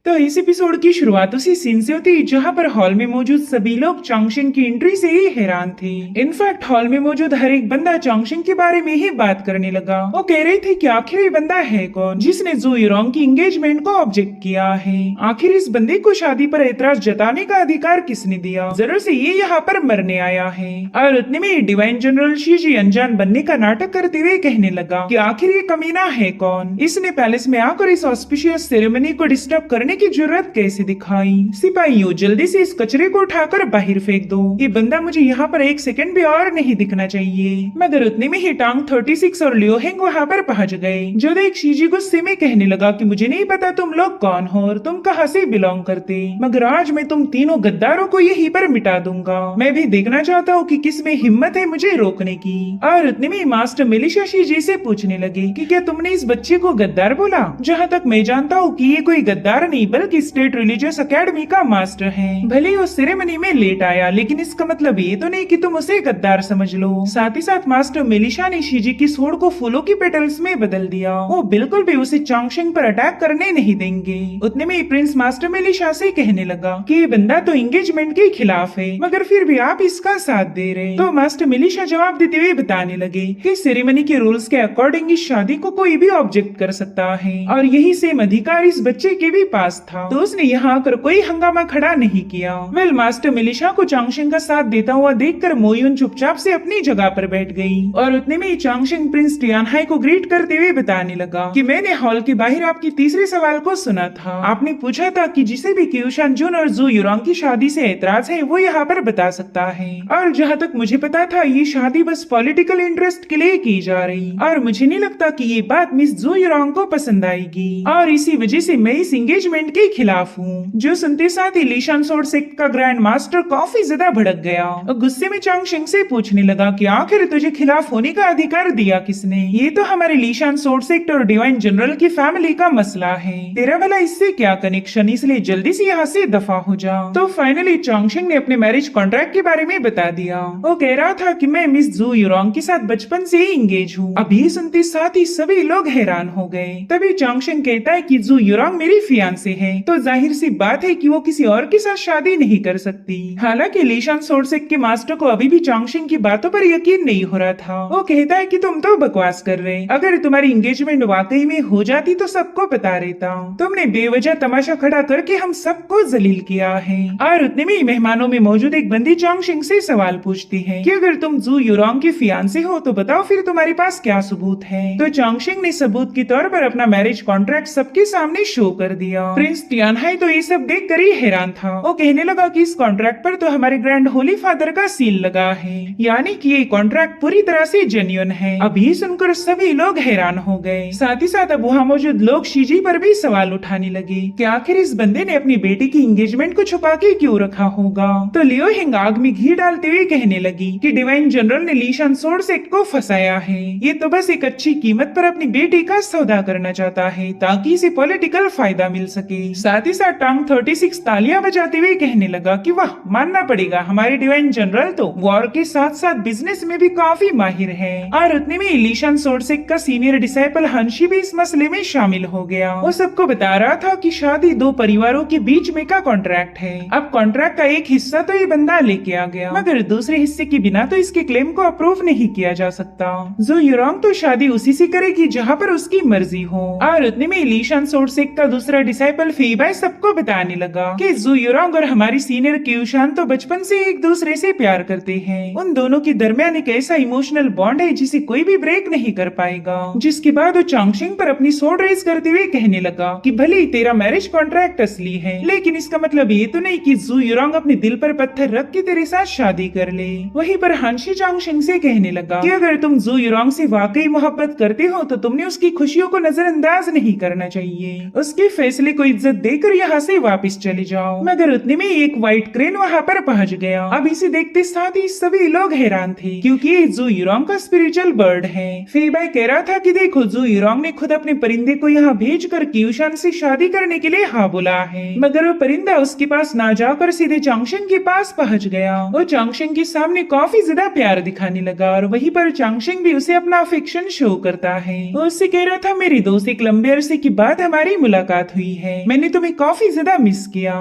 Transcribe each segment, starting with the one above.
तो इस एपिसोड की शुरुआत उसी सीन से होती जहाँ पर हॉल में मौजूद सभी लोग चांगशिंग की एंट्री से ही हैरान थे। इनफैक्ट हॉल में मौजूद हर एक बंदा चांगशिंग के बारे में ही बात करने लगा। वो कह रहे थे कि आखिर ये बंदा है कौन जिसने जू यूरोंग की एंगेजमेंट को ऑब्जेक्ट किया है। आखिर इस बंदे को शादी पर ऐतराज जताने का अधिकार किसने दिया। जरूर से ये यहाँ पर मरने आया है। और उतने में डिवाइन जनरल शीजी अनजान बनने का नाटक करते हुए कहने लगा कि आखिर ये कमीना है कौन, इसने पैलेस में आकर इस ऑस्पिशियस सेरेमनी को डिस्टर्ब करने की जरूरत कैसे दिखाई। सिपाहियों जल्दी से इस कचरे को उठाकर बाहर फेंक दो। ये बंदा मुझे यहाँ पर एक सेकंड भी और नहीं दिखना चाहिए। मगर उतने में ही टांग 36 और लियो हेंग वहाँ पर पहुँच गए। जो देख शीजी गुस्से में कहने लगा कि मुझे नहीं पता तुम लोग कौन हो और तुम कहाँ से बिलोंग करते, मगर आज मैं तुम तीनों गद्दारों को यहीं पर मिटा दूंगा। मैं भी देखना चाहता हूँ कि किस में हिम्मत है मुझे रोकने की। और उतने में मास्टर मिलिशिया शीजी से पूछने लगे कि क्या तुमने इस बच्चे को गद्दार बोला। जहाँ तक मैं जानता हूँ कि ये कोई गद्दार नहीं बल्कि स्टेट रिलीजियस एकेडमी का मास्टर है। भले ही वो सेरेमनी में लेट आया लेकिन इसका मतलब ये तो नहीं कि तुम उसे गद्दार समझ लो। साथ ही साथ मास्टर मिलिशा ने शीजी की सोड को फूलों की पेटल्स में बदल दिया। वो बिल्कुल भी उसे चांगशिंग पर अटैक करने नहीं देंगे। उतने में प्रिंस मास्टर मिलिशा से कहने लगा कि ये बंदा तो एंगेजमेंट के खिलाफ है मगर फिर भी आप इसका साथ दे रहे। तो मास्टर मिलिशा जवाब देते हुए बताने लगे कि सेरेमनी के रूल्स के अकॉर्डिंग इस शादी को कोई भी ऑब्जेक्ट कर सकता है और यही सेम अधिकार इस बच्चे के भी पास था। तो उसने यहाँ आकर कोई हंगामा खड़ा नहीं किया। वेल मास्टर मिलिशा को चांगशिंग का साथ देता हुआ देखकर मोयुन चुपचाप से अपनी जगह पर बैठ गई और उतने में चांगशिंग प्रिंस टियानहाई को ग्रीट करते हुए बताने लगा कि मैंने हॉल के बाहर आपकी तीसरे सवाल को सुना था। आपने पूछा था कि जिसे भी क्यूशान जुन और जू यूरोंग की शादी से ऐतराज है वो यहाँ पर बता सकता है। और जहाँ तक मुझे पता था ये शादी बस पॉलिटिकल इंटरेस्ट के लिए की जा रही और मुझे नहीं लगता कि ये बात मिस जू यूरोंग को पसंद आएगी और इसी वजह से मैं इस एंगेजमेंट के खिलाफ हूँ। जो सुनते साथ ही लीशान सोर्ड सेक्ट का ग्रैंड मास्टर काफी ज्यादा भड़क गया और गुस्से में चांगशिंग से पूछने लगा कि आखिर तुझे खिलाफ होने का अधिकार दिया किसने। ये तो हमारे लीशान सोर्ड सेक्ट और डिवाइन जनरल की फैमिली का मसला है, तेरा भला इससे क्या कनेक्शन, इसलिए जल्दी से यहाँ से दफा हो जा। तो फाइनली चांगशिंग ने अपने मैरिज कॉन्ट्रैक्ट के बारे में बता दिया। वो कह रहा था कि मैं मिस जू यूरोंग के साथ बचपन से ही इंगेज हूँ। अभी सुनते साथ ही सभी लोग हैरान हो गए। तभी चांगशिंग कहता है कि जू यूरोंग मेरी फियांसे है तो जाहिर सी बात है कि वो किसी और के साथ शादी नहीं कर सकती। हालांकि लीशान सोर्ड सेक्ट के मास्टर को अभी भी चांगशिंग की बातों पर यकीन नहीं हो रहा था। वो कहता है कि तुम तो बकवास कर रहे, अगर तुम्हारी एंगेजमेंट वाकई में हो जाती तो सबको बता रहता। तुमने बेवजह तमाशा खड़ा करके हम सबको जलील किया है। और उतने में मेहमानों में मौजूद एक बंदी चांगशिंग से सवाल पूछती है कि अगर तुम जू यूरोंग की फियांसे हो तो बताओ फिर तुम्हारे पास क्या सबूत है। तो चांगशिंग ने सबूत के तौर पर अपना मैरिज कॉन्ट्रैक्ट सबके सामने शो कर दिया। प्रिंस टियानहाई तो ये सब देख कर ही हैरान था। वो कहने लगा कि इस कॉन्ट्रैक्ट पर तो हमारे ग्रैंड होली फादर का सील लगा है, यानी कि ये कॉन्ट्रैक्ट पूरी तरह से जेन्युइन है। अभी सुनकर सभी लोग हैरान हो गए। साथ ही साथ अब वहाँ मौजूद लोग शीजी पर भी सवाल उठाने लगे कि आखिर इस बंदे ने अपनी बेटी की एंगेजमेंट को छुपा के क्यों रखा होगा। तो लियो हेंग आग में घी डालते हुए कहने लगी कि डिवाइन जनरल ने लीशान सोर्ड सेक्ट को फंसाया है। ये तो बस एक अच्छी कीमत पर अपनी बेटी का सौदा करना चाहता है ताकि इसे पॉलिटिकल फायदा मिल सके। साथ ही साथ टांग 36 तालियां बजाते हुए कहने लगा कि वाह, मानना पड़ेगा हमारे डिवाइन जनरल तो वॉर के साथ साथ बिजनेस में भी काफी माहिर है। और उतने में लीशान सोर्ड सेक्ट का सीनियर डिसाइपल हंशी भी इस मसले में शामिल हो गया। वो सबको बता रहा था कि शादी दो परिवारों के बीच में का कॉन्ट्रैक्ट है। अब कॉन्ट्रैक्ट का एक हिस्सा तो ये बंदा लेके आ गया मगर दूसरे हिस्से के बिना तो इसके क्लेम को अप्रूव नहीं किया जा सकता। जू यूरोंग तो शादी उसी से करेगी जहाँ पर उसकी मर्जी हो। और उतने में लीशान सोर्ड सेक्ट का दूसरा डिसाइपल फीबाई सबको बताने लगा कि जू यूरोंग और हमारी सीनियर क्यूशान तो बचपन से एक दूसरे से प्यार करते हैं। उन दोनों के दरमियान एक ऐसा इमोशनल बॉन्ड है जिसे कोई भी ब्रेक नहीं कर पाएगा। जिसके बाद वो चांगशिंग पर अपनी सोड रेस करते हुए कहने लगा कि भले ही तेरा मैरिज कॉन्ट्रैक्ट असली है लेकिन इसका मतलब ये तो नहीं कि जू यूरोंग अपने दिल पर पत्थर रख के तेरे साथ शादी कर ले। वहीं पर हांशी चांगशिंग से कहने लगा कि अगर तुम जू यूरोंग से वाकई मोहब्बत करते हो तो तुमने उसकी खुशियों को नजरअंदाज नहीं करना चाहिए। उसके फैसले को इज्जत देकर यहाँ से वापस चले जाओ। मगर उतने में एक व्हाइट क्रेन वहाँ पर पहुँच गया। अब इसे देखते साथ ही सभी लोग हैरान थे क्योंकि ये जू यूरोंग का स्पिरिचुअल बर्ड है। फीबाई कह रहा था कि देखो जू यूरोंग ने खुद अपने परिंदे को यहाँ भेजकर क्यूशान से शादी करने के लिए हाँ बोला है मगर वो परिंदा उसके पास ना जाकर सीधे चांगशिंग के पास पहुँच गया। वो चांगशिंग के सामने काफी ज्यादा प्यार दिखाने लगा और वहीं पर चांगशिंग भी उसे अपना अफेक्शन शो करता है। वो उससे कह रहा था मेरी दोस्त, एक लंबे अरसे के बाद हमारी मुलाकात हुई है है, मैंने तुम्हें काफी ज्यादा मिस किया।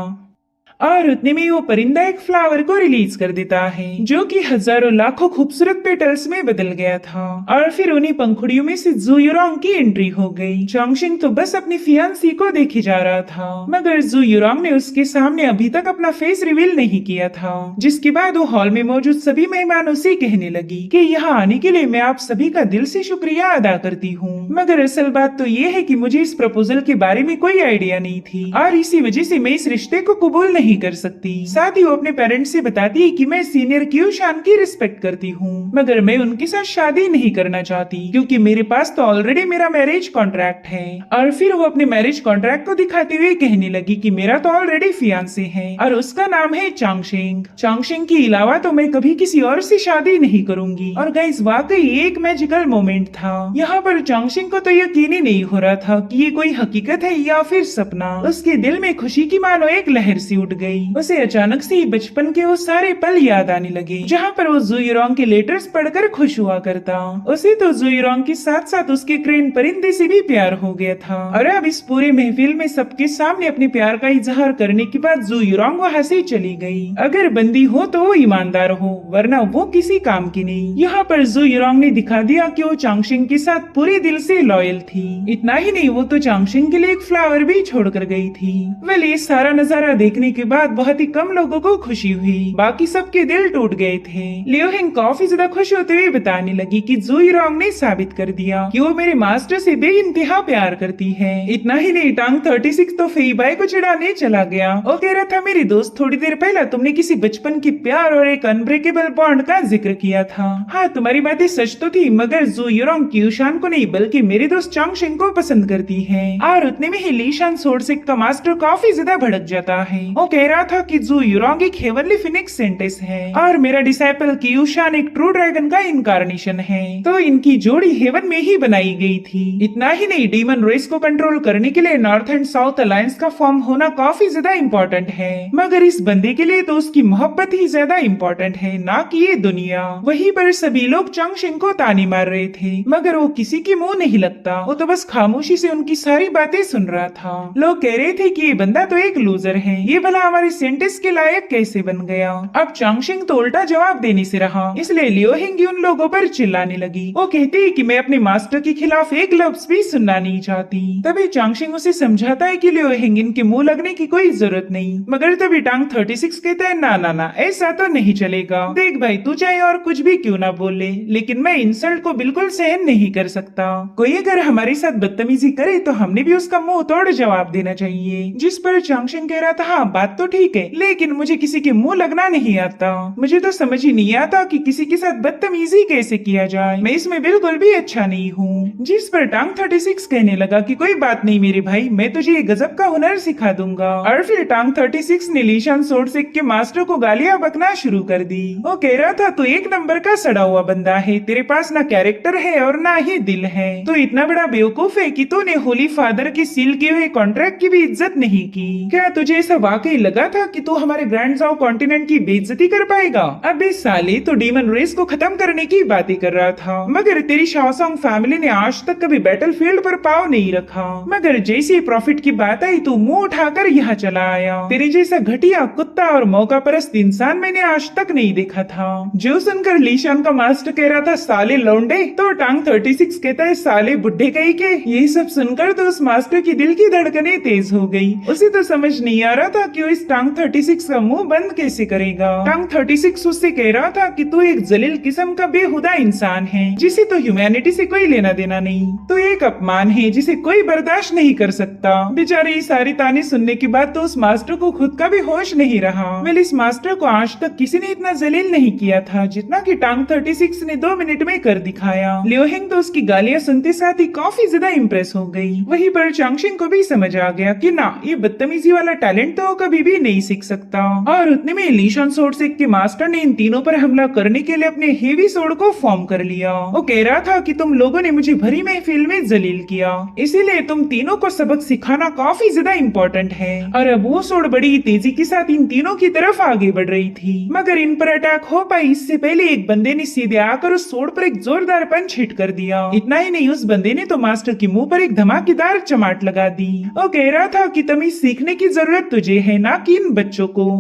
और उतने में वो परिंदा एक फ्लावर को रिलीज कर देता है जो कि हजारों लाखों खूबसूरत पेटल्स में बदल गया था। और फिर उन्हीं पंखुड़ियों में से जू यूरोंग की एंट्री हो गई। चोंगशिंग तो बस अपनी फियांसी को देखे जा रहा था, मगर जू यूरोंग ने उसके सामने अभी तक अपना फेस रिवील नहीं किया था। जिसके बाद वो हॉल में मौजूद सभी मेहमानों से कहने लगी कि यहाँ आने के लिए मैं आप सभी का दिल से शुक्रिया अदा करती हूँ, मगर असल बात तो ये है कि मुझे इस प्रपोजल के बारे में कोई आइडिया नहीं थी और इसी वजह से मैं इस रिश्ते को कबूल नहीं कर सकती। साथ ही वो अपने पेरेंट्स से बताती है कि मैं सीनियर क्यूशान की रिस्पेक्ट करती हूँ, मगर मैं उनके साथ शादी नहीं करना चाहती क्योंकि मेरे पास तो ऑलरेडी मेरा मैरिज कॉन्ट्रैक्ट है। और फिर वो अपने मैरिज कॉन्ट्रैक्ट को दिखाते हुए कहने लगी कि मेरा तो ऑलरेडी फियांसे है और उसका नाम है चोंगशिंग। चोंगशिंग के अलावा तो मैं कभी किसी और से शादी नहीं करूंगी। और गाइस वाकई एक मैजिकल मोमेंट था। यहाँ पर चोंगशिंग को तो यकीन ही नहीं हो रहा था कि ये कोई हकीकत है या फिर सपना। उसके दिल में खुशी की मानो एक लहर सी उठ गई। उसे अचानक से ही बचपन के वो सारे पल याद आने लगे जहाँ पर वो जू यूरोंग के लेटर्स पढ़कर खुश हुआ करता। उसे तो जू यूरोंग के साथ साथ उसके क्रेन परिंदे से भी प्यार हो गया था। और अब इस पूरे महफिल में सबके सामने अपने प्यार का इजहार करने के बाद जू यूरोंग वहाँ से चली गई। अगर बंदी हो तो वो ईमानदार हो, वरना वो किसी काम की नहीं। यहाँ पर जू यूरोंग ने दिखा दिया कि वो चोंगशिंग के साथ पूरे दिल से लॉयल थी। इतना ही नहीं, वो तो चोंगशिंग के लिए एक फ्लावर भी छोड़कर गई थी। वेल ये सारा नजारा देखने के बाद बहुत ही कम लोगों को खुशी हुई, बाकी सबके दिल टूट गए थे। लियो हिंग काफी ज्यादा खुश होते हुए बताने लगी कि जू यूरोंग ने साबित कर दिया कि वो मेरे मास्टर से बेइंतहा प्यार करती है। इतना ही नहीं, टांग 36 तो फेई बाई को चिढ़ाने चला गया। वो कह रहा था मेरे दोस्त थोड़ी देर पहले तुमने किसी बचपन की प्यार और एक अनब्रेकेबल बॉन्ड का जिक्र किया था। हाँ तुम्हारी बातें सच तो थी, मगर जू यूरोंग क्यूशान को नहीं बल्कि मेरे दोस्त चोंगशिंग को पसंद करती है। और उतने में ही लीशान सोर्सिक का मास्टर काफी ज्यादा भड़क जाता है। वो कह रहा था कि जू यूरोंग एक हेवनली फिनिक्स सेंटेस है और मेरा डिसाइपल क्यूशान एक ट्रू ड्रैगन का इनकारनेशन है, तो इनकी जोड़ी हेवन में ही बनाई गई थी। इतना ही नहीं, डीमन रेस को कंट्रोल करने के लिए नॉर्थ एंड साउथ अलायंस का फॉर्म होना काफी ज्यादा इम्पोर्टेंट है, मगर इस बंदे के लिए तो उसकी मोहब्बत ही ज्यादा इम्पोर्टेंट है, ना कि ये दुनिया। वहीं पर सभी लोग चोंगशिंग को ताने मार रहे थे, मगर वो किसी के मुंह नहीं लगता। वो तो बस खामोशी से उनकी सारी बातें सुन रहा था। लोग कह रहे थे कि ये बंदा तो एक लूजर है, ये भला हमारे सेंटेंस के लायक कैसे बन गया। अब चोंगशिंग तो उल्टा जवाब देने से रहा, इसलिए लियो हिंग उन लोगों पर चिल्लाने लगी। वो कहती है कि मैं अपने मास्टर के खिलाफ एक लफ्ज भी सुनना नहीं चाहती। तभी चोंगशिंग उसे समझाता है कि लियो हिंग इनके मुंह लगने की कोई जरूरत नहीं, मगर तभी टांग 36 कहता है ना ना ना, ऐसा तो नहीं चलेगा। देख भाई, तू चाहे और कुछ भी क्यों ना बोल ले, लेकिन मैं इंसल्ट को बिल्कुल सहन नहीं कर सकता। कोई अगर हमारे साथ बदतमीजी करे तो हमने भी उसका मुंह तोड़ जवाब देना चाहिए। जिस पर चोंगशिंग कह रहा था हाँ बात तो ठीक है, लेकिन मुझे किसी के मुंह लगना नहीं आता। मुझे तो समझ ही नहीं आता कि किसी के साथ बदतमीजी कैसे किया जाए, मैं इसमें बिल्कुल भी अच्छा नहीं हूँ। जिस पर टांग 36 कहने लगा कि कोई बात नहीं मेरे भाई, मैं तुझे ये गजब का हुनर सिखा दूंगा। और फिर टांग 36 ने लीशान सोर्सिक के मास्टर को गालियां बकना शुरू कर दी। वो कह रहा था तू एक नंबर का सड़ा हुआ बंदा है, तेरे पास ना कैरेक्टर है और ना ही दिल है, तो इतना बड़ा बेवकूफ है कि तूने होली फादर के सील किए हुए कॉन्ट्रैक्ट की भी इज्जत नहीं की। क्या तुझे ऐसा वाकई लगा था कि तू हमारे ग्रैंड जाओ कॉन्टिनेंट की बेइज्जती कर पाएगा? अबे साले, तो डीमन रेस को खत्म करने की बातें कर रहा था, मगर तेरी शाओसोंग फैमिली ने आज तक कभी बैटलफील्ड पर पाँव नहीं रखा, मगर जैसी प्रॉफिट की बात आई तू मुंह उठाकर यहाँ चला आया। तेरे जैसा घटिया कुत्ता और मौका परस्त इंसान मैंने आज तक नहीं देखा था। जो सुनकर लीशान का मास्टर कह रहा था साले लौंडे, तो टांग 36 कहता है साले बुड्ढे कहीं के। ये सब सुनकर तो उस मास्टर की दिल की धड़कनें तेज हो गई। उसे तो समझ नहीं आ रहा था कि वो इस टांग 36 का मुंह बंद कैसे करेगा। टांग 36 उससे कह रहा था कि तू एक जलील किस्म का बेहुदा इंसान है, जिसे तो ह्यूमैनिटी से कोई लेना देना नहीं, तो एक अपमान है जिसे कोई बर्दाश्त नहीं कर सकता। बेचारे ये सारी ताने सुनने के बाद तो उस मास्टर को खुद का भी होश नहीं रहा। वेल इस मास्टर को आज तक किसी ने इतना जलील नहीं किया था जितना कि टांग 36 ने 2 मिनट में कर दिखाया। लियो हिंग तो उसकी गालियां सुनते साथ ही काफी ज्यादा इम्प्रेस हो गई। वहीं पर चोंगशिंग को भी समझ आ गया कि ना, ये बदतमीजी वाला टैलेंट तो कभी कभी भी नहीं सीख सकता। और उतने में लीशान सोर्ड सेक के मास्टर ने इन तीनों पर हमला करने के लिए अपने हेवी सोर्ड को फॉर्म कर लिया। वो कह रहा था कि तुम लोगों ने मुझे भरी महफिल में जलील किया, इसीलिए तुम तीनों को सबक सिखाना काफी ज्यादा इम्पोर्टेंट है। और अब वो सोर्ड बड़ी तेजी के साथ इन तीनों की तरफ आगे बढ़ रही थी, मगर इन पर अटैक हो पाई इससे पहले एक बंदे ने सीधे आकर उस सोर्ड पर एक जोरदार पंच हिट कर दिया। इतना ही नहीं, उस बंदे ने तो मास्टर के मुंह पर एक धमाकेदार चमाट लगा दी। वो कह रहा था कि तमीज सीखने की जरूरत तुझे है, ना कि इन बच्चों को।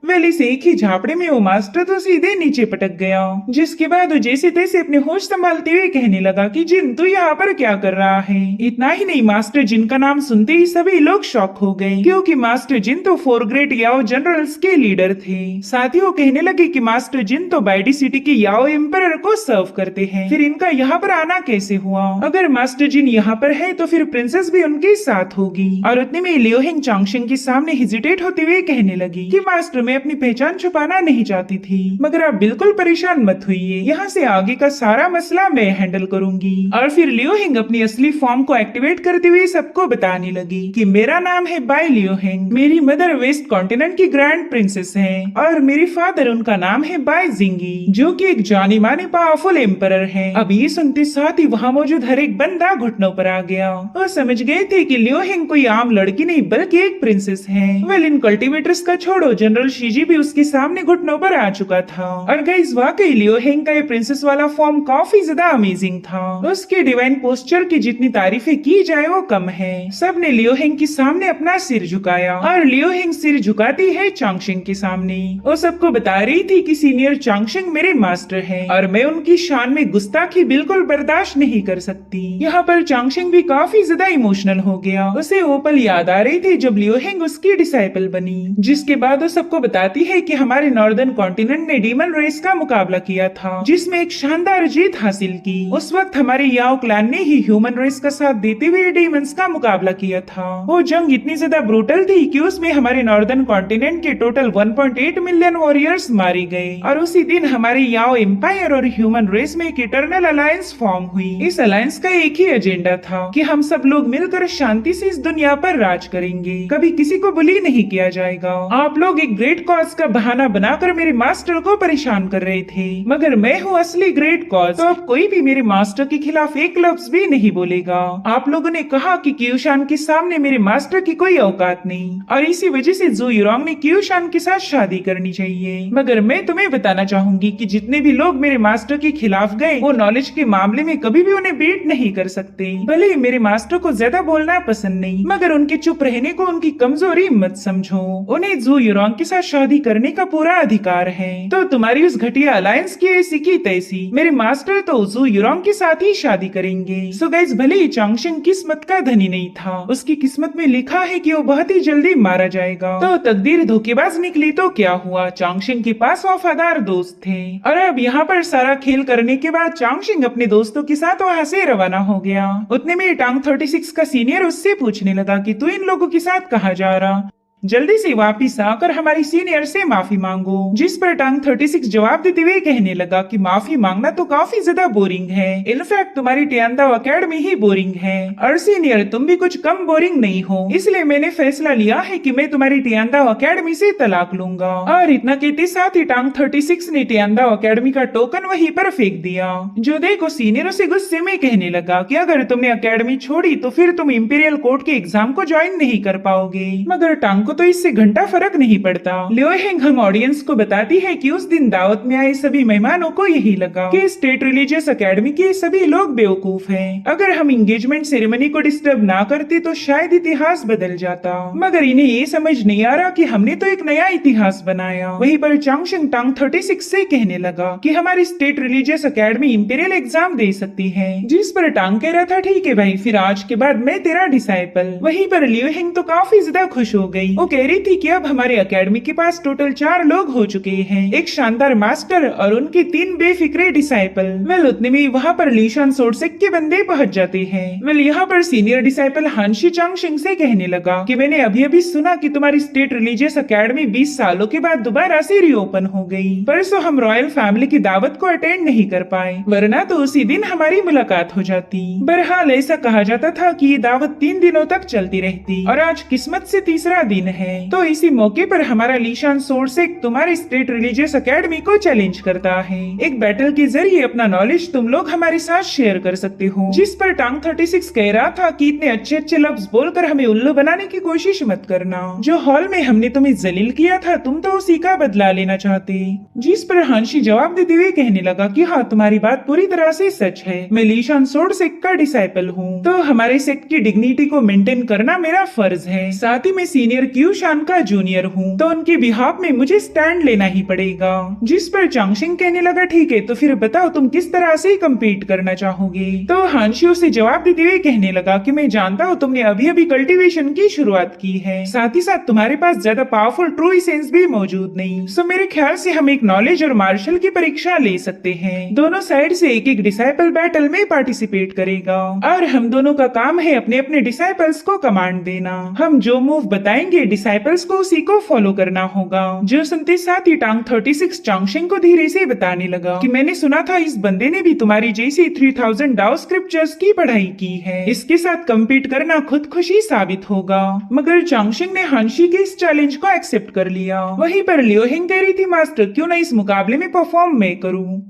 वेल इस एक ही झापड़े में वो मास्टर तो सीधे नीचे पटक गया, जिसके बाद वो जैसे तैसे अपने होश संभालते हुए कहने लगा कि जिन तू यहाँ पर क्या कर रहा है। इतना ही नहीं, मास्टर जिन का नाम सुनते ही सभी लोग शॉक हो गए, क्योंकि मास्टर जिन तो 4 ग्रेट याओ जनरल्स के लीडर थे। साथ ही वो कहने लगे कि मास्टर जिन तो बाइडी सिटी के याओ एम्परर को सर्व करते हैं, फिर इनका यहाँ पर आना कैसे हुआ? अगर मास्टर जिन यहाँ पर है तो फिर प्रिंसेस भी उनके साथ होगी। और उतने में लियोहिंग चांगशेंग के सामने हेजिटेट होते हुए कहने लगी कि मास्टर मैं अपनी पहचान छुपाना नहीं चाहती थी, मगर आप बिल्कुल परेशान मत होइए, यहाँ से आगे का सारा मसला मैं हैंडल करूंगी। और फिर लियोहिंग अपनी असली फॉर्म को एक्टिवेट करते हुए सबको बताने लगी कि मेरा नाम है बाई लियोहिंग, मेरी मदर वेस्ट कॉन्टिनेंट की ग्रैंड प्रिंसेस है, और मेरे फादर उनका नाम है बाई जिंगी, जो कि एक जानी मानी पावरफुल एम्परर है। अब ये सुनते साथ ही वहाँ मौजूद हर एक बंदा घुटनों पर आ गया और समझ गए थे कि लियोहिंग कोई आम लड़की नहीं बल्कि एक प्रिंसेस है। वेल इन कल्टिवेटर्स का छोड़ो, जनरल शीजी भी उसके सामने घुटनों पर आ चुका था। और गाइस वाकई लियोहिंग का ये प्रिंसेस वाला फॉर्म काफी ज्यादा अमेजिंग था। उसके डिवाइन पोस्चर की जितनी तारीफें की जाए वो कम है। सबने लियोहिंग के सामने अपना सिर झुकाया और लियोहिंग सिर झुकाती है चांगशेंग के सामने। वो सबको बता रही थी कि सीनियर चांगशेंग मेरे मास्टर है और मैं उनकी शान में गुस्ताखी बिल्कुल बर्दाश्त नहीं कर सकती। यहाँ पर चांगशेंग भी काफी ज्यादा इमोशनल हो गया। उसे वो पल याद आ रही थी जब लियोहिंग उसकी डिसाइपल बनी, जिसके बाद वो सबको बताती है कि हमारे नॉर्दर्न कॉन्टिनेंट ने डीमन रेस का मुकाबला किया था, जिसमें एक शानदार जीत हासिल की। उस वक्त हमारे याओ क्लैन ने ही ह्यूमन रेस का साथ देते हुए डीमंस का मुकाबला किया था। वो जंग इतनी ज्यादा ब्रूटल थी कि उसमें हमारे नॉर्दर्न कॉन्टिनेंट के टोटल 1.8 मिलियन वॉरियर्स मारे गए। और उसी दिन हमारे याओ एम्पायर और ह्यूमन रेस में एक इटर्नल अलायंस फॉर्म हुई। इस अलायंस का एक ही एजेंडा था कि हम सब लोग मिलकर शांति से इस दुनिया पर राज करेंगे, कभी किसी को बुली नहीं किया जाएगा। आप लोग एक ग्रेट कॉज का बहाना बनाकर मेरे मास्टर को परेशान कर रहे थे, मगर मैं हूँ असली ग्रेट कॉज, तो अब कोई भी मेरे मास्टर के खिलाफ एक लफ्ज भी नहीं बोलेगा। आप लोगों ने कहा कि क्यूशान के सामने मेरे मास्टर की कोई औकात नहीं, और इसी वजह से जू युरोंग ने क्यूशान के साथ शादी करनी चाहिए। मगर मैं तुम्हें बताना चाहूंगी कि जितने भी लोग मेरे मास्टर के खिलाफ गए, वो नॉलेज के मामले में कभी भी उन्हें बीट नहीं कर सकते। भले ही मेरे मास्टर को ज्यादा बोलना पसंद नहीं, मगर उनके चुप रहने को उनकी कमजोरी मत समझो। उन्हें जू युरोंग के साथ शादी करने का पूरा अधिकार है। तो तुम्हारी उस घटिया अलायंस की ऐसी की तैसी, मेरे मास्टर तो जू युरोंग के साथ ही शादी करेंगे। सो गाइस, भले ही चांगशेंग किस्मत का धनी नहीं था, उसकी किस्मत में लिखा है कि वो बहुत ही जल्दी मारा जाएगा। तो तकदीर धोखेबाज निकली तो क्या हुआ, चांगशेंग के पास वफादार दोस्त थे। और अब यहाँ पर सारा खेल करने के बाद चांगशेंग अपने दोस्तों के साथ वहाँ से रवाना हो गया। उतने में टांग 36 का सीनियर उससे पूछने लगा कि तू इन लोगों के साथ कहाँ जा रहा, जल्दी से वापिस आकर हमारी सीनियर से माफी मांगो। जिस पर टांग 36 जवाब देते हुए कहने लगा कि माफी मांगना तो काफी ज्यादा बोरिंग है, इनफैक्ट तुम्हारी टियांदाओ एकेडमी ही बोरिंग है। और सीनियर तुम भी कुछ कम बोरिंग नहीं हो, इसलिए मैंने फैसला लिया है कि मैं तुम्हारी टियांदाओ एकेडमी से तलाक लूंगा। और इतना कहते साथ ही टांग 36 ने टियांदाओ एकेडमी का टोकन वहीं पर फेंक दिया। जो देखो सीनियर उसे गुस्से में कहने लगा कि अगर तुमने एकेडमी छोड़ी तो फिर तुम इंपीरियल कोर्ट के एग्जाम को ज्वाइन नहीं कर पाओगे। मगर टांग तो इससे घंटा फर्क नहीं पड़ता। लियोहिंग हम ऑडियंस को बताती है कि उस दिन दावत में आए सभी मेहमानों को यही लगा कि स्टेट रिलीजियस एकेडमी के सभी लोग बेवकूफ हैं। अगर हम एंगेजमेंट सेरेमनी को डिस्टर्ब ना करते तो शायद इतिहास बदल जाता, मगर इन्हें ये समझ नहीं आ रहा कि हमने तो एक नया इतिहास बनाया। वहीं पर चांगशेंग टांग 36 से कहने लगा कि हमारी state religious academy imperial exam दे सकती है, जिस पर टांग कह रहा था ठीक है भाई, फिर आज के बाद मैं तेरा डिसाइपल। वहीं पर लियोहिंग तो काफी ज्यादा खुश हो गई। वो कह रही थी कि अब हमारे एकेडमी के पास टोटल 4 लोग हो चुके हैं, एक शानदार मास्टर और उनके 3 बेफिक्रे डिसाइपल। वेल उतने में वहाँ पर लीशान सोर्डसेक के बंदे पहुँच जाते हैं। वेल यहाँ पर सीनियर डिसाइपल हानशी चांगशेंग से कहने लगा कि मैंने अभी अभी सुना कि तुम्हारी स्टेट रिलीजियस एकेडमी 20 सालों के बाद दोबारा से रीओपन हो गई। परसों हम रॉयल फैमिली की दावत को अटेंड नहीं कर पाए, वरना तो उसी दिन हमारी मुलाकात हो जाती। बहरहाल ऐसा कहा जाता था कि ये दावत 3 दिनों तक चलती रहती और आज किस्मत से तीसरा दिन है। तो इसी मौके पर हमारा लीशान सोर्सेक तुम्हारे स्टेट रिलीजियस एकेडमी को चैलेंज करता है। एक बैटल के जरिए अपना नॉलेज तुम लोग हमारे साथ शेयर कर सकते हो। जिस पर टांग 36 कह रहा था कि इतने अच्छे अच्छे लफ्ज बोलकर हमें उल्लू बनाने की कोशिश मत करना। जो हॉल में हमने तुम्हें जलील किया था तुम तो उसी का बदला लेना चाहते। जिस पर हांशी जवाब देते हुए कहने लगा कि हाँ, तुम्हारी बात पूरी तरह से सच है। मैं लीशान सोर्सेक का डिसाइपल हूँ, तो हमारे सेक्ट की डिग्निटी को मेंटेन करना मेरा फर्ज है। साथ ही मैं सीनियर क्यूशान का जूनियर हूँ, तो उनके बिहाफ में मुझे स्टैंड लेना ही पड़ेगा। जिस पर चांगशिंग कहने लगा ठीक है, तो फिर बताओ तुम किस तरह से कम्पीट करना चाहोगे। तो हांशी उसे जवाब देते हुए कहने लगा कि मैं जानता हूँ तुमने अभी अभी कल्टीवेशन की शुरुआत की है, साथ ही साथ तुम्हारे पास ज्यादा पावरफुल ट्रू एसेंस भी मौजूद नहीं। सो मेरे ख्याल से हम एक नॉलेज और मार्शल की परीक्षा ले सकते हैं। दोनों साइड से एक एक डिसाइपल बैटल में पार्टिसिपेट करेगा और हम दोनों का काम है अपने अपने डिसाइपल्स को कमांड देना। हम जो मूव बताएंगे डिसाइपल्स को उसी को फॉलो करना होगा। जो सुनते साथ ही टांग 36 चांगशिंग को धीरे से बताने लगा कि मैंने सुना था इस बंदे ने भी तुम्हारी जैसी 3000 डाओ स्क्रिप्चर्स की पढ़ाई की है। इसके साथ कम्पीट करना खुद खुशी साबित होगा। मगर चांगशिंग ने हांशी के इस चैलेंज को एक्सेप्ट कर लिया। वहीं पर लियोहिंग कह रही थी मास्टर क्यों ना इस मुकाबले में परफॉर्म मैं करूं।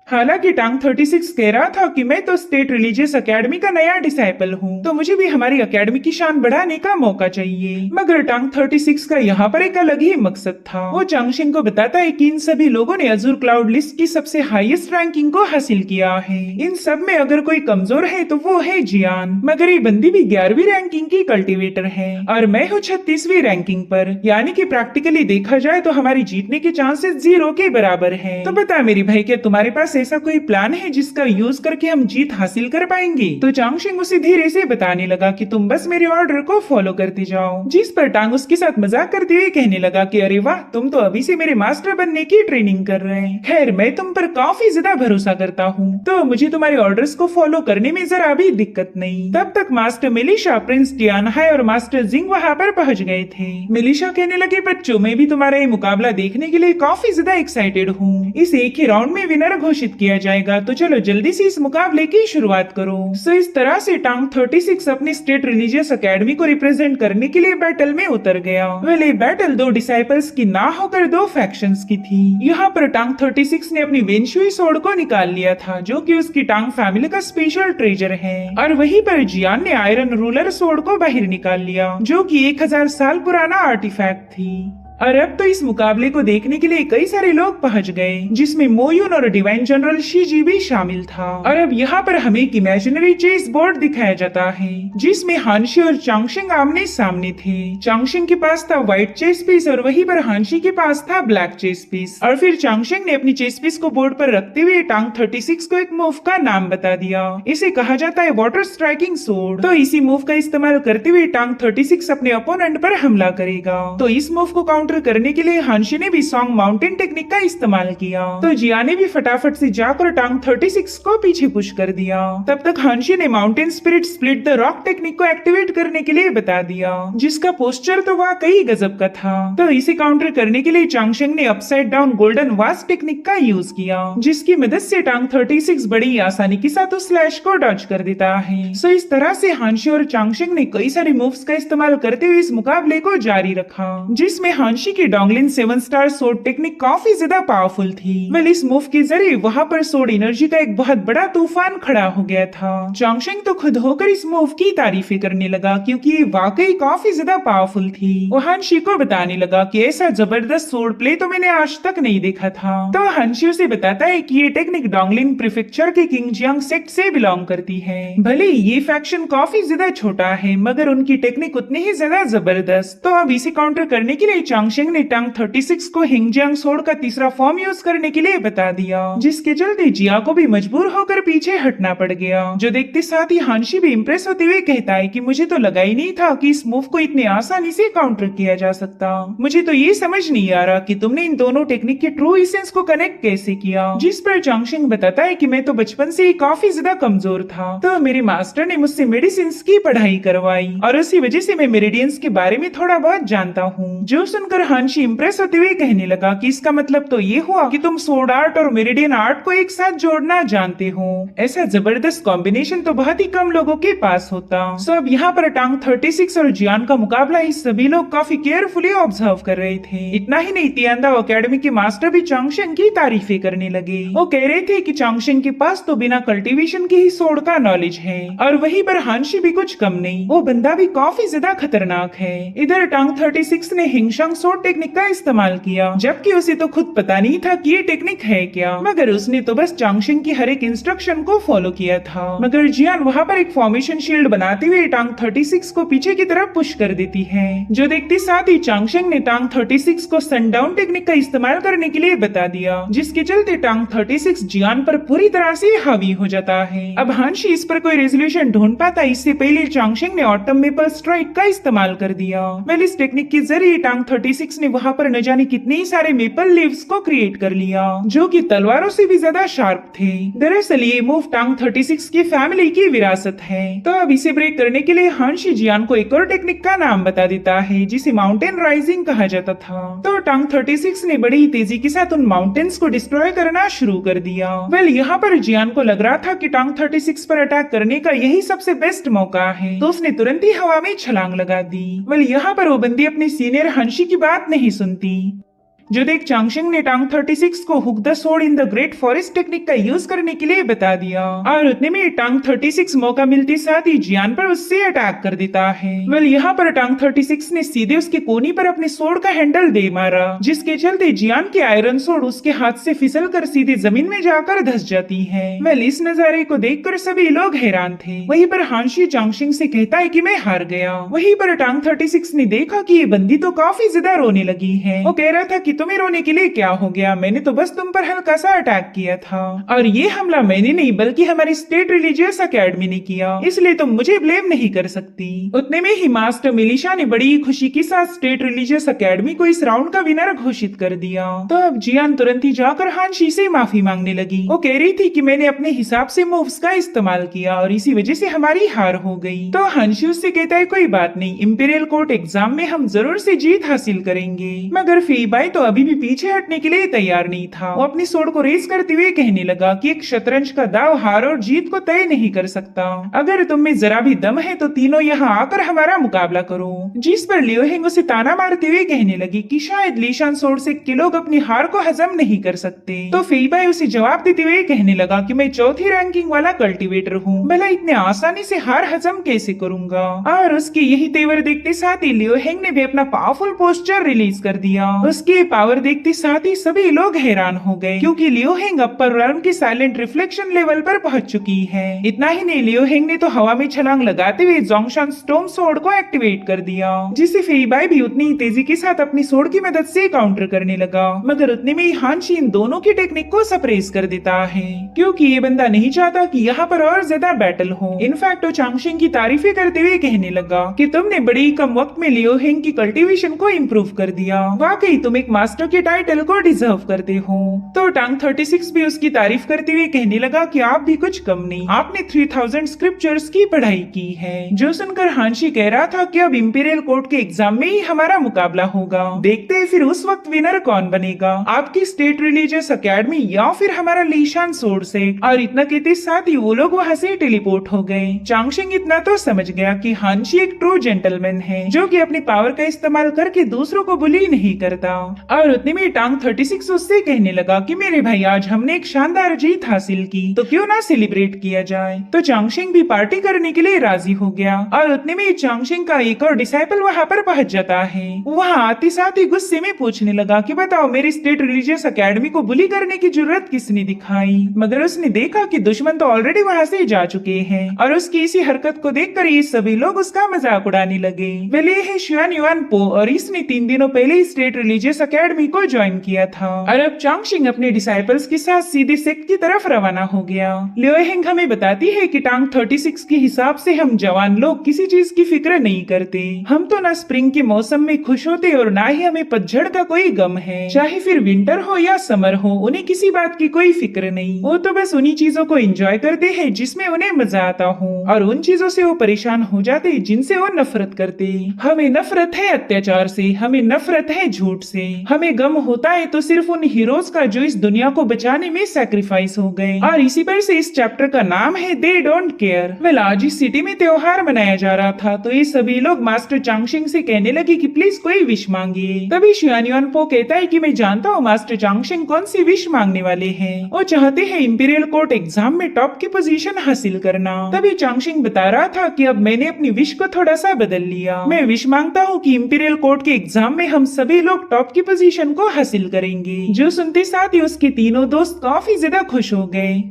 हालांकि टांग 36 कह रहा था कि मैं तो स्टेट रिलीजियस एकेडमी का नया डिसाइपल हूँ, तो मुझे भी हमारी एकेडमी की शान बढ़ाने का मौका चाहिए। मगर टांग 36 का यहाँ पर एक अलग ही मकसद था। वो चांगशिंग को बताता है कि इन सभी लोगों ने अजूर क्लाउड लिस्ट की सबसे हाईएस्ट रैंकिंग को हासिल किया है। इन सब में अगर कोई कमजोर है तो वो है जियान, मगर ये बंदी भी 11वीं रैंकिंग की कल्टिवेटर है और मैं हूँ 36वीं रैंकिंग पर, यानी कि प्रैक्टिकली देखा जाए तो हमारी जीतने के चांसेस 0 के बराबर है। तो बता मेरी भाई, क्या तुम्हारे पास ऐसा कोई प्लान है जिसका यूज करके हम जीत हासिल कर पाएंगे। तो चांगशिंग उसे धीरे से बताने लगा कि तुम बस मेरे ऑर्डर को फॉलो करते जाओ। जिस पर टांग उसके साथ मजाक करते हुए कहने लगा कि अरे वाह, तुम तो अभी से मेरे मास्टर बनने की ट्रेनिंग कर रहे हैं। खैर मैं तुम पर काफी ज्यादा भरोसा करता हूँ, तो मुझे तुम्हारे ऑर्डर्स को फॉलो करने में जरा भी दिक्कत नहीं। तब तक मास्टर मिलिशा, प्रिंस टियानहाई और मास्टर जिंग वहाँ पर पहुँच गए थे। मिलिशा कहने लगे बच्चों, मैं भी तुम्हारा ये मुकाबला देखने के लिए काफी ज्यादा एक्साइटेड हूँ। इस एक ही राउंड में विनर घोषित किया जाएगा, तो चलो जल्दी से इस मुकाबले की शुरुआत करो। सो इस तरह से टांग 36 अपनी स्टेट रिलीजियस एकेडमी को रिप्रेजेंट करने के लिए बैटल में उतर गया। वेल बैटल 2 डिसाइपल्स की ना होकर 2 फैक्शंस की थी। यहाँ पर टांग 36 ने अपनी वेंशुई सोर्ड को निकाल लिया था, जो कि उसकी टांग फैमिली का स्पेशल ट्रेजर है, और वहीं पर जियान ने आयरन रूलर सोर्ड को बाहर निकाल लिया, जो कि 1000 साल पुराना आर्टिफैक्ट थी। और अब तो इस मुकाबले को देखने के लिए कई सारे लोग पहुंच गए, जिसमें मोयुन और डिवाइन जनरल शीजी भी शामिल था। और अब यहाँ पर हमें एक इमेजिनरी चेस बोर्ड दिखाया जाता है, जिसमें हांशी और चांगशिंग आमने सामने थे। चांगशिंग के पास था व्हाइट चेस पीस और वहीं पर हांशी के पास था ब्लैक चेस पीस। और फिर चांगशिंग ने अपनी चेस पीस को बोर्ड पर रखते हुए टांग 36 को एक मूव का नाम बता दिया। इसे कहा जाता है वाटर स्ट्राइकिंग सोर्ड। तो इसी मूव का इस्तेमाल करते हुए टांग 36 अपने अपोनेंट पर हमला करेगा। तो इस मूव को काउंटर करने के लिए हांशी ने भी सॉन्ग माउंटेन टेक्निक का इस्तेमाल किया। तो जिया ने भी फटाफट से जाकर टांग 36 को पीछे पुश कर दिया। तब तक हांशी ने mountain spirit split the rock technique को एक्टिवेट करने के लिए बता दिया, जिसका पोस्चर तो वाकई गजब का था। तो इसे काउंटर करने के लिए चांगशिंग ने अपसाइड डाउन गोल्डन वास टेक्निक का यूज किया, जिसकी मदद से टांग 36 बड़ी आसानी के साथ उस स्लैश को डॉज कर देता है। सो इस तरह से हांशी और चांगशिंग ने कई सारे मूव्स का इस्तेमाल करते हुए इस मुकाबले को जारी रखा, जिसमें हांशी की डोंगलिन 7 स्टार सोर्ड टेक्निक काफी ज्यादा पावरफुल थी। वेल इस मूव के जरिए वहाँ पर सोर्ड एनर्जी का एक बहुत बड़ा तूफान खड़ा हो गया था। चांगशिंग तो खुद होकर इस मूव की तारीफें करने लगा, क्योंकि ये वाकई काफी ज्यादा पावरफुल थी। वो हांशी को बताने लगा कि ऐसा जबरदस्त सोर्ड प्ले तो मैंने आज तक नहीं देखा था। तो हांशी उसे बताता है कि ये टेक्निक डोंगलिन प्रीफेक्चर के किंग जियांग सेक्ट से बिलोंग करती है। भले ये फैक्शन काफी ज्यादा छोटा है, मगर उनकी टेक्निक उतनी ही ज्यादा जबरदस्त। तो अब इसे काउंटर करने के लिए चांगशिंग ने टांग 36 को हिंगजियांग सोर्ड का तीसरा फॉर्म यूज करने के लिए बता दिया, जिसके चलते जिया को भी मजबूर होकर पीछे हटना पड़ गया। जो देखते साथ ही हांशी भी इम्प्रेस होते हुए कहता है कि मुझे तो लगा ही नहीं था कि इस मूव को इतने आसानी से काउंटर किया जा सकता। मुझे तो ये समझ नहीं आ रहा कि तुमने इन दोनों टेक्निक के ट्रू एसेंस को कनेक्ट कैसे किया। जिस पर चांगशिंग बताता है कि मैं तो बचपन से ही काफी ज्यादा कमजोर था, तो मेरे मास्टर ने मुझसे मेडिसिन की पढ़ाई करवाई और उसी वजह से मैं मेरिडियंस के बारे में थोड़ा बहुत जानता हूँ। जो सुनकर सुनकर हांशी इम्प्रेस होते हुए कहने लगा कि इसका मतलब तो ये हुआ कि तुम सोर्ड आर्ट और मेरिडियन आर्ट को एक साथ जोड़ना जानते हो। ऐसा जबरदस्त कॉम्बिनेशन तो बहुत ही कम लोगों के पास होता। सो अब यहाँ पर टांग 36 और जियान का मुकाबला ही सभी लोग काफी केयरफुली ऑब्जर्व कर रहे थे। इतना ही नहीं, तियांदाओ एकेडमी के मास्टर भी चांगशेन की तारीफें करने लगे। वो कह रहे थे कि चांगशेन के पास तो बिना कल्टीवेशन के ही सोर्ड का नॉलेज है, और वहीं पर हांशी भी कुछ कम नहीं, वो बंदा भी काफी ज्यादा खतरनाक है। इधर टांग 36 ने हिंगशांग सोर्ड टेक्निक का इस्तेमाल किया, जबकि उसे तो खुद पता नहीं था कि ये टेक्निक है क्या, मगर उसने तो बस चांगशेन की हर एक इंस्ट्रक्शन को फॉलो किया था। मगर जियान वहाँ पर एक फॉर्मेशन शील्ड बनाते हुए टांग 36 को पीछे की तरफ पुश कर देती है, जो देखते साथ ही चांगशेन ने टांग 36 को सनडाउन टेक्निक का इस्तेमाल करने के लिए बता दिया, जिसके चलते टांग 36 जियान पर पूरी तरह से हावी हो जाता है। अब हांशी इस पर कोई रेजोल्यूशन ढूंढ पाता इससे पहले चांगशेन ने ऑटम मेपल स्ट्राइक का इस्तेमाल कर दिया। वेल, इस टेक्निक के जरिए टांग 36 ने वहाँ पर न जाने कितने ही सारे मेपल लीव्स को क्रिएट कर लिया, जो कि तलवारों से भी ज्यादा शार्प थे। दरअसल ये मूव टांग 36 की फैमिली की विरासत है। तो अब इसे ब्रेक करने के लिए हांशी जियान को एक और टेक्निक का नाम बता देता है, जिसे माउंटेन राइजिंग कहा जाता था। तो टांग 36 ने बड़ी ही तेजी के साथ उन माउंटेन्स को डिस्ट्रॉय करना शुरू कर दिया। वेल, यहाँ पर जियान को लग रहा था कि टांग 36 पर अटैक करने का यही सबसे बेस्ट मौका है, तो उसने तुरंत ही हवा में छलांग लगा दी। वेल, यहाँ पर वो बंदी अपनी सीनियर हांशी की बात नहीं सुनती, जो देख चांगशेन ने टांग 36 को hook the sword in the great forest technique का यूज करने के लिए बता दिया, और उतने में टांग 36 मौका मिलते साथ ही जियान पर उससे अटैक कर देता है। वेल, यहाँ पर टांग 36 ने सीधे उसके कोनी पर अपने सोर्ड का हैंडल दे मारा, जिसके चलते जियान की आयरन सोर्ड उसके हाथ से फिसल कर सीधे जमीन में जाकर धस जाती है। वेल, इस नजारे को देखकर सभी लोग हैरान थे। वहीं पर हांशी चांगशेन से कहता है कि मैं हार गया। वहीं पर टांग 36 ने देखा कि ये बंदी तो काफी ज्यादा रोने लगी है। वो कह रहा था कि तुम्हें रोने के लिए क्या हो गया, मैंने तो बस तुम पर हल्का सा अटैक किया था, और ये हमला मैंने नहीं बल्कि हमारी स्टेट रिलीजियस एकेडमी ने किया, इसलिए तुम मुझे ब्लेम नहीं कर सकती। उतने में ही मास्टर मिलिशा ने बड़ी ही खुशी के साथ स्टेट रिलीजियस एकेडमी को इस राउंड का विनर घोषित कर दिया। तो अब जियान तुरंत ही जाकर हांशी से माफी मांगने लगी। वो कह रही थी कि मैंने अपने हिसाब से मूव्स का इस्तेमाल किया और इसी वजह से हमारी हार हो गई। तो हांशी उससे कहता है कोई बात नहीं, इंपीरियल कोर्ट एग्जाम में हम जरूर से जीत हासिल करेंगे। मगर फीबाई तो अभी भी पीछे हटने के लिए तैयार नहीं था। वो अपनी सोर्ड को रेस करते हुए कहने लगा कि एक शतरंज का दाव हार और जीत को तय नहीं कर सकता। अगर तुम में जरा भी दम है तो तीनों यहाँ आकर हमारा मुकाबला करो। जिस पर लियो हेंग उसे ताना मारते हुए कहने लगी कि शायद लीशान सोर्ड से के लोग अपनी हार को हजम नहीं कर सकते। तो फीबाई उसे जवाब देते हुए कहने लगा कि मैं चौथी रैंकिंग वाला कल्टीवेटर हूँ, भला इतने आसानी से हार हजम कैसे करूंगा। और उसके यही तेवर देखते साथ ही लियो हेंग ने भी अपना पावरफुल पोस्टर रिलीज कर दिया। उसके पावर देखते साथ ही सभी लोग हैरान हो गए, क्योंकि लियो हेंग अपर realm की साइलेंट रिफ्लेक्शन लेवल पर पहुंच चुकी है। इतना ही नहीं, लियो हेंग ने तो हवा में छलांग लगाते हुए जोंगशान स्टॉर्म सोर्ड को एक्टिवेट कर दिया, जिसे फेईबाई भी उतनी ही तेजी के साथ अपनी सोर्ड की मदद से काउंटर करने लगा। मगर उतने में ही हांशी इन दोनों की टेक्निक को सप्रेस कर देता है, क्योंकि ये बंदा नहीं चाहता कि यहाँ पर और ज्यादा बैटल हो। इनफैक्ट वो चांगशेन की तारीफें करते हुए कहने लगा कि तुमने बड़ी ही कम वक्त में लियो हेंग की कल्टीवेशन को इम्प्रूव कर दिया, वाकई तुम एक मास्टर के टाइटल को डिजर्व करते हो। तो टांग 36 भी उसकी तारीफ करते हुए कहने लगा कि आप भी कुछ कम नहीं, आपने 3000 स्क्रिप्चर्स की पढ़ाई की है। जो सुनकर हांशी कह रहा था कि अब इंपीरियल कोर्ट के एग्जाम में ही हमारा मुकाबला होगा, देखते हैं फिर उस वक्त विनर कौन बनेगा, आपकी स्टेट रिलीजियस एकेडमी या फिर हमारा लीशान सोर्ड सेट। और इतना कहते साथ ही वो लोग वहाँ से टेलीपोर्ट हो गए। चांगशेन इतना तो समझ गया कि हांशी एक ट्रू जेंटलमैन है, जो कि अपनी पावर का इस्तेमाल करके दूसरों को बुली नहीं करता। और उतने में टांग 36 उससे कहने लगा कि मेरे भाई आज हमने एक शानदार जीत हासिल की, तो क्यों ना सेलिब्रेट किया जाए। तो चांगशेन भी पार्टी करने के लिए राजी हो गया। और उतने में चांगशेन का एक और डिसाइपल वहाँ पर पहुँच जाता है। वहाँ आते साथ ही गुस्से में पूछने लगा कि बताओ मेरी स्टेट रिलीजियस एकेडमी को बुली करने की जरूरत किसने दिखाई। मगर उसने देखा कि दुश्मन तो ऑलरेडी वहाँ से जा चुके हैं, और उसकी इसी हरकत को देखकर ये सभी लोग उसका मजाक उड़ाने लगे। वेल, ये है शियान युआन पो, और इसने 3 दिनों पहले ही स्टेट रिलीजियस एकेडमी को ज्वाइन किया था और अब चांगशिंग अपने डिसाइपल्स के साथ सीधे सेक्ट की तरफ रवाना हो गया। लियो हेंग हमें बताती है कि टांग 36 के हिसाब से हम जवान लोग किसी चीज की फिक्र नहीं करते। हम तो ना स्प्रिंग के मौसम में खुश होते और ना ही हमें पतझड़ का कोई गम है। चाहे फिर विंटर हो या समर हो, उन्हें किसी बात की कोई फिक्र नहीं। वो तो बस उन्हीं चीजों को एंजॉय करते हैं जिसमें उन्हें मजा आता हो और उन चीजों से वो परेशान हो जाते जिनसे वो नफरत करते। हमें नफरत है अत्याचार से, हमें नफरत है झूठ से, हमें गम होता है तो सिर्फ उन हीरोज का जो इस दुनिया को बचाने में सैक्रिफाइस हो गए। और इसी पर से इस चैप्टर का नाम है दे डोंट केयर। वेल, आज इस सिटी में त्योहार मनाया जा रहा था तो ये सभी लोग मास्टर चांगशिंग से कहने लगे कि प्लीज कोई विश मांगिए। तभी शियान युआन पो कहता है कि मैं जानता हूँ मास्टर चांगशिंग कौन सी विश मांगने वाले हैं। वो चाहते हैं इंपीरियल कोर्ट एग्जाम में टॉप की पोजीशन हासिल करना। तभी चांगशिंग बता रहा था कि अब मैंने अपनी विश को थोड़ा सा बदल लिया। मैं विश मांगता हूँ कि इंपीरियल कोर्ट के एग्जाम में हम सभी लोग टॉप की पोजीशन को हासिल करेंगे। जो सुनते साथ ही उसके तीनों दोस्त काफी ज्यादा खुश हो गए।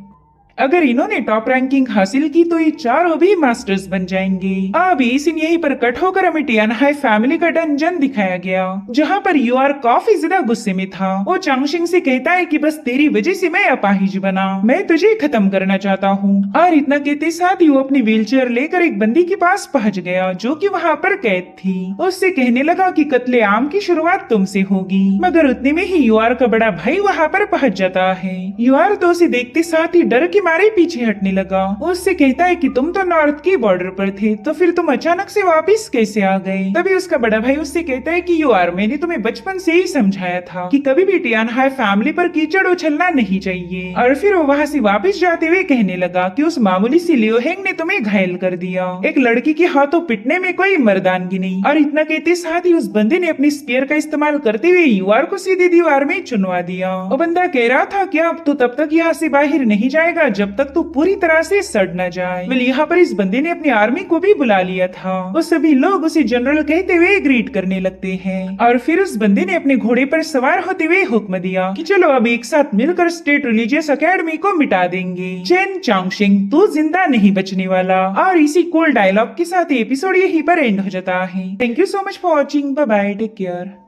अगर इन्होंने टॉप रैंकिंग हासिल की तो ये चारों भी मास्टर्स बन जाएंगे। अब ये सीन यहीं पर कट होकर हमें टियानहाई फैमिली का डंजन दिखाया गया, जहाँ पर यूआर काफी ज्यादा गुस्से में था। वो चांगशिंग से कहता है कि बस तेरी वजह से मैं अपाहिज बना, मैं तुझे खत्म करना चाहता हूँ। और इतना कहते साथ ही वो अपनी व्हीलचेयर लेकर एक बंदी के पास पहुँच गया जो कि वहाँ पर कैद थी। उससे कहने लगा कि कत्ले आम की शुरुआत तुमसे होगी। मगर उतने में ही यूआर का बड़ा भाई वहाँ पर पहुँच जाता है। यूआर तो उसे देखते साथ ही डर के मारे पीछे हटने लगा। उससे कहता है कि तुम तो नॉर्थ की बॉर्डर पर थे तो फिर तुम अचानक से वापस कैसे आ गए। तभी उसका बड़ा भाई उससे कहता है कि यूआर मैंने तुम्हें बचपन से ही समझाया था कि कभी भी टियानहाई फैमिली पर कीचड़ उछलना नहीं चाहिए। और फिर वो वहाँ से वापस जाते हुए कहने लगा कि उस मामूली सी लियो हेंग ने तुम्हें घायल कर दिया। एक लड़की के हाथों पिटने में कोई मर्दानगी नहीं। और इतना कहते साथ ही उस बंदे ने अपनी स्पीयर का इस्तेमाल करते हुए यूआर को सीधी दीवार में चुनवा दिया। वो बंदा कह रहा था कि अब तो तब तक यहाँ से बाहर नहीं जाएगा जब तक तो पूरी तरह से सड़ न जाए। वेल, यहाँ पर इस बंदे ने अपनी आर्मी को भी बुला लिया था। वो सभी लोग उसे जनरल कहते हुए ग्रीट करने लगते हैं। और फिर उस बंदे ने अपने घोड़े पर सवार होते हुए हुक्म दिया कि चलो अब एक साथ मिलकर स्टेट रिलीजियस एकेडमी को मिटा देंगे। चेन चांगशिंग तू जिंदा नहीं बचने वाला। और इसी कूल डायलॉग के साथ एपिसोड यहीं पर एंड हो जाता है। Thank you so much for watching. Bye bye, take care.